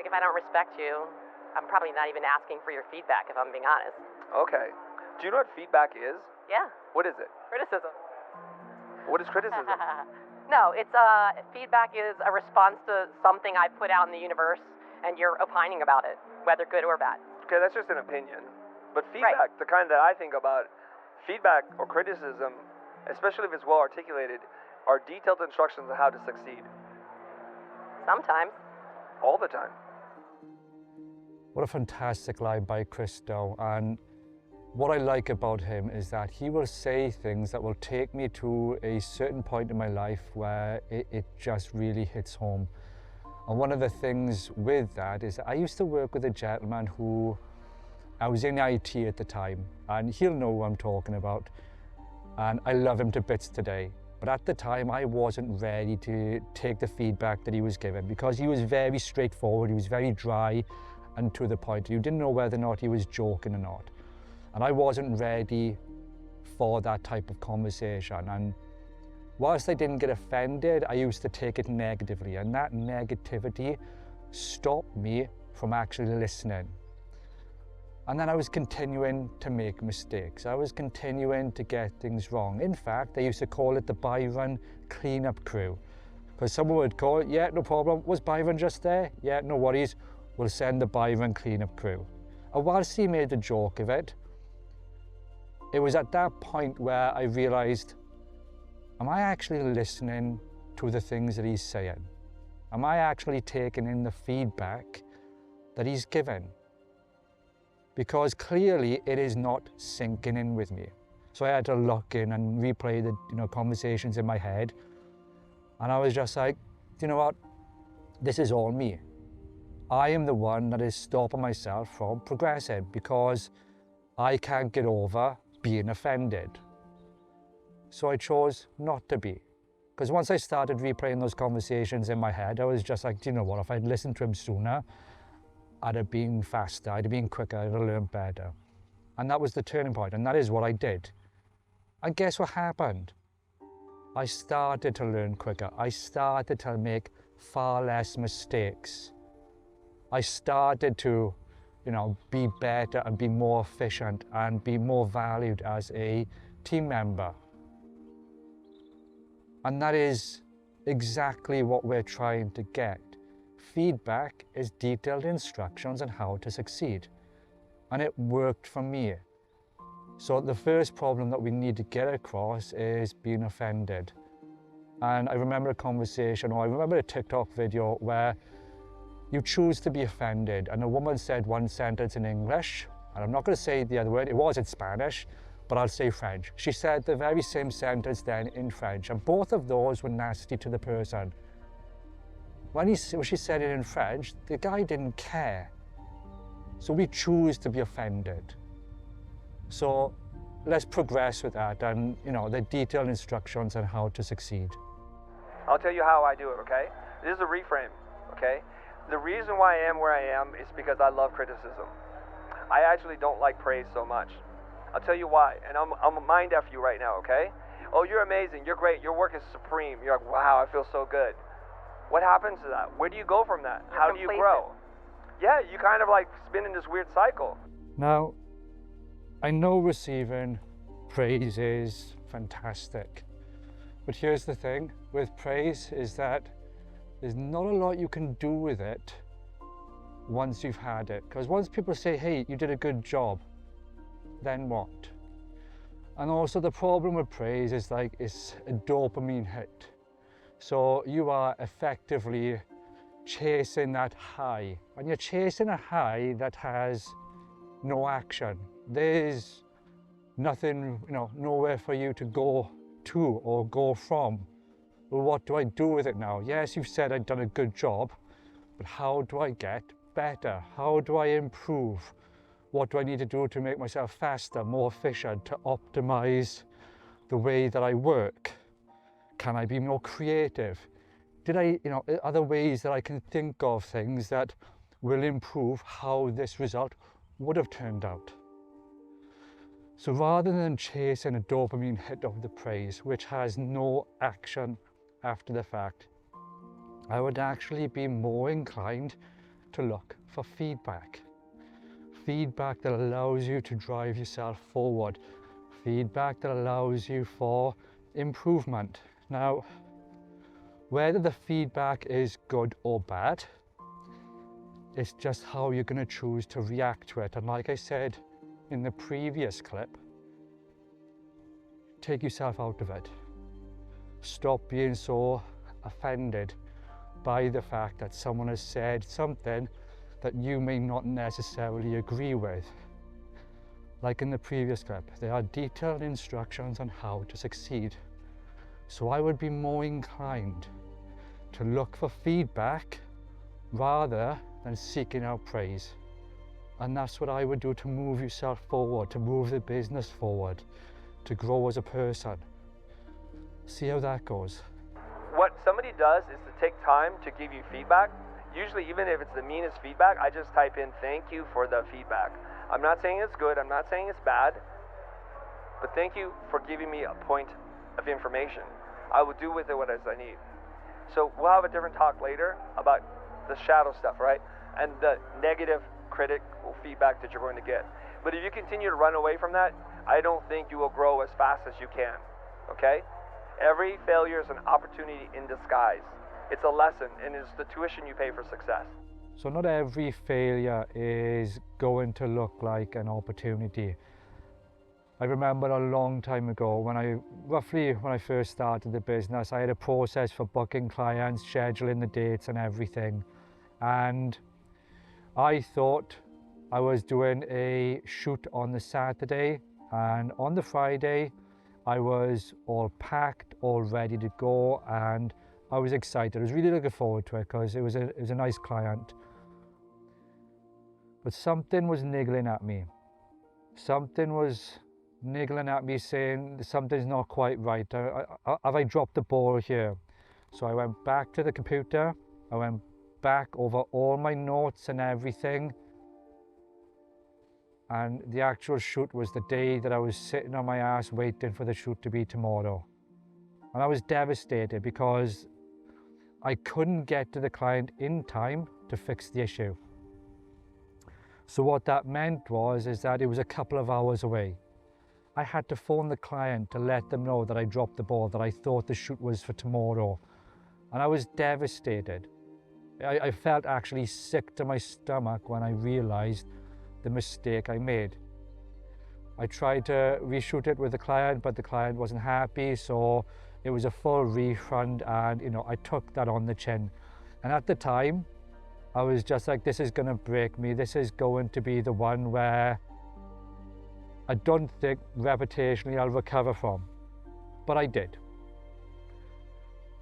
if I don't respect you, I'm probably not even asking for your feedback, if I'm being honest. Okay. Do you know what feedback is? Yeah. What is it? Criticism. What is criticism? No, it's feedback is a response to something I put out in the universe, and you're opining about it, whether good or bad. Okay, that's just an opinion. But feedback, the kind that I think about, feedback or criticism, especially if it's well articulated, are detailed instructions on how to succeed. Sometimes. All the time. What a fantastic line by Christo, and what I like about him is that he will say things that will take me to a certain point in my life where it just really hits home. And one of the things with that is that I used to work with a gentleman who, I was in IT at the time, and he'll know who I'm talking about, and I love him to bits today. But at the time, I wasn't ready to take the feedback that he was given, because he was very straightforward, he was very dry and to the point. You didn't know whether or not he was joking or not. And I wasn't ready for that type of conversation. And whilst I didn't get offended, I used to take it negatively. And that negativity stopped me from actually listening. And then I was continuing to make mistakes. I was continuing to get things wrong. In fact, I used to call it the Byron cleanup crew. Because someone would call it, yeah, no problem. Was Byron just there? Yeah, no worries. We'll send the Byron cleanup crew. And whilst he made a joke of it, it was at that point where I realized, am I actually listening to the things that he's saying? Am I actually taking in the feedback that he's given? Because clearly it is not sinking in with me. So I had to look in and replay the conversations in my head. And I was just like, you know what? This is all me. I am the one that is stopping myself from progressing because I can't get over being offended. So I chose not to be. Because once I started replaying those conversations in my head, I was just like, do you know what? If I'd listened to him sooner, I'd have been faster, I'd have been quicker, I'd have learned better. And that was the turning point, and that is what I did. And guess what happened? I started to learn quicker. I started to make far less mistakes. I started to, be better and be more efficient and be more valued as a team member. And that is exactly what we're trying to get. Feedback is detailed instructions on how to succeed. And it worked for me. So the first problem that we need to get across is being offended. And I remember a conversation, or I remember a TikTok video where you choose to be offended, and a woman said one sentence in English, and I'm not going to say the other word, it was in Spanish, but I'll say French. She said the very same sentence then in French, and both of those were nasty to the person. When she said it in French, the guy didn't care. So we choose to be offended. So let's progress with that and, the detailed instructions on how to succeed. I'll tell you how I do it, okay? This is a reframe, okay? The reason why I am where I am is because I love criticism. I actually don't like praise so much. I'll tell you why, and I'm a mind F you right now, okay? Oh, you're amazing, you're great, your work is supreme. You're like, wow, I feel so good. What happens to that? Where do you go from that? How do you grow? Yeah, you kind of like spin in this weird cycle. Now, I know receiving praise is fantastic, but here's the thing with praise is that there's not a lot you can do with it once you've had it. Because once people say, hey, you did a good job, then what? And also the problem with praise is it's a dopamine hit. So you are effectively chasing that high. And you're chasing a high that has no action. There's nothing, nowhere for you to go to or go from. Well, what do I do with it now? Yes, you've said I've done a good job, but how do I get better? How do I improve? What do I need to do to make myself faster, more efficient, to optimize the way that I work? Can I be more creative? Are there ways that I can think of things that will improve how this result would have turned out? So rather than chasing a dopamine hit of the praise, which has no action after the fact, I would actually be more inclined to look for feedback. Feedback that allows you to drive yourself forward. Feedback that allows you for improvement. Now, whether the feedback is good or bad, it's just how you're going to choose to react to it. And like I said in the previous clip, take yourself out of it. Stop being so offended by the fact that someone has said something that you may not necessarily agree with. Like in the previous clip, there are detailed instructions on how to succeed. So I would be more inclined to look for feedback rather than seeking out praise. And that's what I would do to move yourself forward, to move the business forward, to grow as a person. See how that goes. What somebody does is to take time to give you feedback. Usually, even if it's the meanest feedback, I just type in thank you for the feedback. I'm not saying it's good, I'm not saying it's bad, but thank you for giving me a point of information. I will do with it what as I need. So we'll have a different talk later about the shadow stuff, right? And the negative critical feedback that you're going to get. But if you continue to run away from that, I don't think you will grow as fast as you can, okay? Every failure is an opportunity in disguise. It's a lesson, and it's the tuition you pay for success. So not every failure is going to look like an opportunity. I remember a long time ago when I first started the business, I had a process for booking clients, scheduling the dates and everything. And I thought I was doing a shoot on the Saturday, and on the Friday, I was all packed, all ready to go, and I was excited. I was really looking forward to it because it was a nice client. But something was niggling at me. Something was niggling at me saying something's not quite right. Have I dropped the ball here? So I went back to the computer. I went back over all my notes and everything. And the actual shoot was the day that I was sitting on my ass waiting for the shoot to be tomorrow. And I was devastated because I couldn't get to the client in time to fix the issue. So what that meant is that it was a couple of hours away. I had to phone the client to let them know that I dropped the ball, that I thought the shoot was for tomorrow. And I was devastated. I felt actually sick to my stomach when I realized the mistake I made. I tried to reshoot it with the client, but the client wasn't happy, so it was a full refund, and I took that on the chin. And at the time, I was just like, this is gonna break me. This is going to be the one where I don't think reputationally I'll recover from. But I did.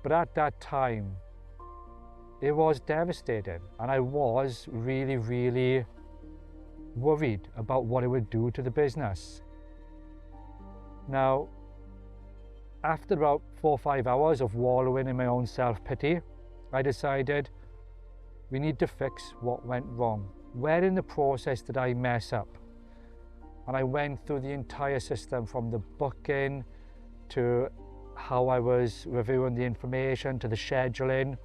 But at that time, it was devastating, and I was really, really worried about what it would do to the business. Now, after about 4 or 5 hours of wallowing in my own self-pity, I decided we need to fix what went wrong. Where in the process did I mess up? And I went through the entire system, from the booking to how I was reviewing the information to the scheduling,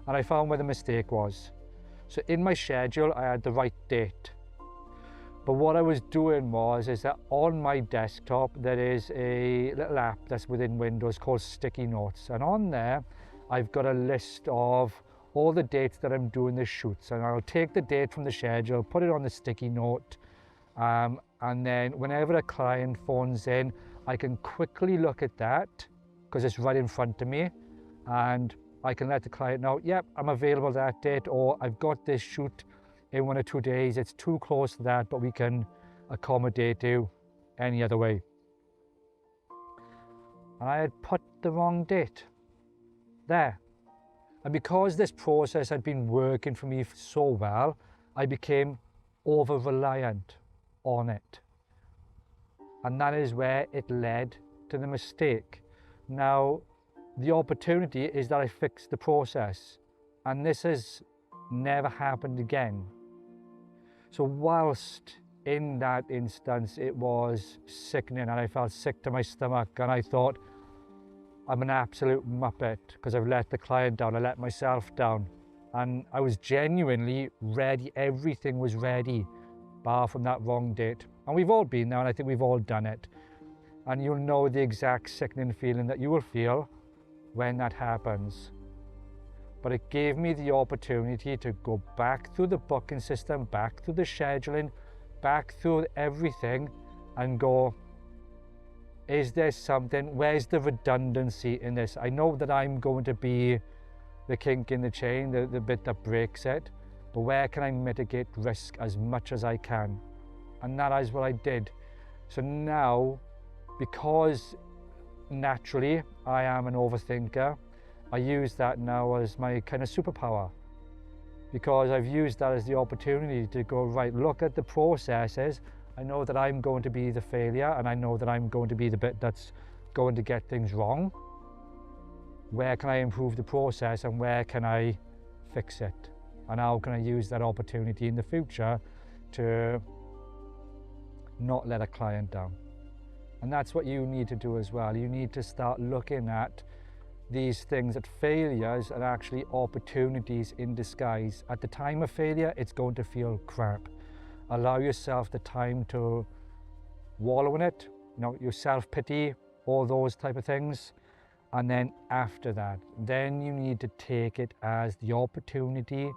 and I found where the mistake was. So in my schedule, I had the right date. But what I was doing is that on my desktop, there is a little app that's within Windows called Sticky Notes. And on there, I've got a list of all the dates that I'm doing the shoots. And I'll take the date from the schedule, put it on the sticky note. And then whenever a client phones in, I can quickly look at that because it's right in front of me. And I can let the client know, yep, I'm available that date, or I've got this shoot in 1 or 2 days. It's too close to that, but we can accommodate you any other way. And I had put the wrong date there. And because this process had been working for me so well, I became over-reliant on it. And that is where it led to the mistake. Now, the opportunity is that I fixed the process, and this has never happened again. So whilst in that instance it was sickening and I felt sick to my stomach, and I thought, I'm an absolute muppet because I've let the client down, I let myself down. And I was genuinely ready. Everything was ready, bar from that wrong date. And we've all been there, and I think we've all done it. And you'll know the exact sickening feeling that you will feel when that happens. But it gave me the opportunity to go back through the booking system, back through the scheduling, back through everything, and go, is there something, where's the redundancy in this? I know that I'm going to be the kink in the chain, the bit that breaks it, but where can I mitigate risk as much as I can? And that is what I did. So now, because naturally I am an overthinker, I use that now as my kind of superpower, because I've used that as the opportunity to go, right, look at the processes. I know that I'm going to be the failure, and I know that I'm going to be the bit that's going to get things wrong. Where can I improve the process, and where can I fix it? And how can I use that opportunity in the future to not let a client down? And that's what you need to do as well. You need to start looking at these things, at failures, and actually opportunities in disguise. At the time of failure, it's going to feel crap. Allow yourself the time to wallow in it, your self-pity, all those type of things. And then after that, then you need to take it as the opportunity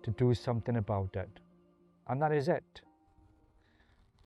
to do something about it. And that is it.